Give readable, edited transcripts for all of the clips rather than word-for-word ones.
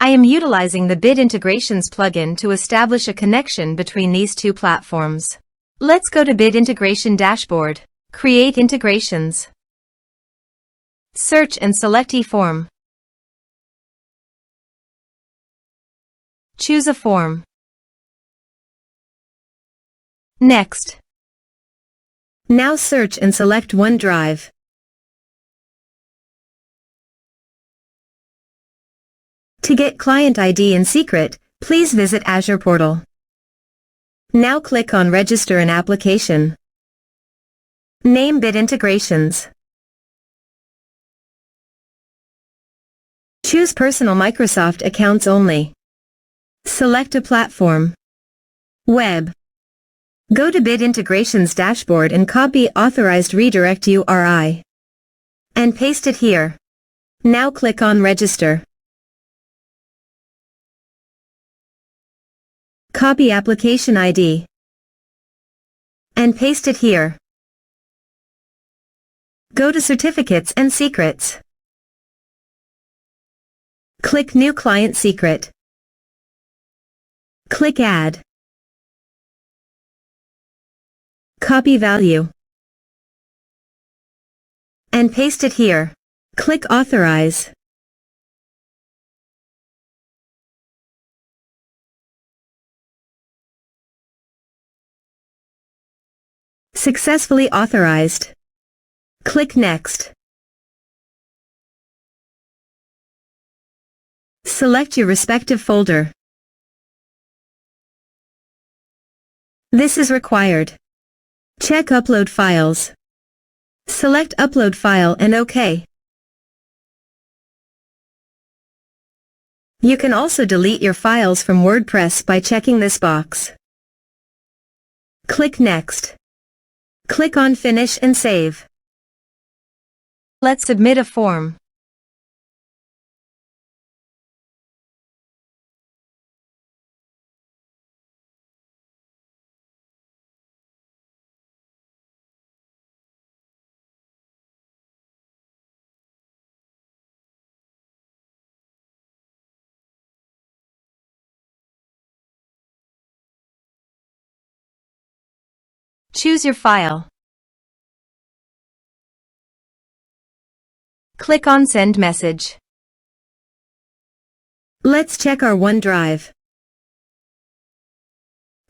I am utilizing the Bit Integrations plugin to establish a connection between these two platforms. Let's go to Bit Integration Dashboard. Create integrations. Search and select eForm. Choose a form. Next. Now search and select OneDrive. To get client ID and secret, please visit Azure portal. Now click on Register an application. Name Bit Integrations. Choose Personal Microsoft Accounts only. Select a platform. Web. Go to Bit Integrations Dashboard and copy Authorized Redirect URI. And paste it here. Now click on Register. Copy application ID. And paste it here. Go to Certificates and Secrets. Click New Client Secret. Click Add. Copy value. And paste it here. Click Authorize. Successfully authorized. Click Next. Select your respective folder. This is required. Check Upload Files. Select Upload File and OK. You can also delete your files from WordPress by checking this box. Click Next. Click on Finish and Save. Let's submit a form. Choose your file. Click on Send Message. Let's check our OneDrive.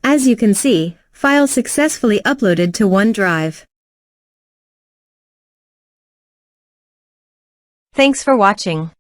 As you can see, file successfully uploaded to OneDrive. Thanks for watching.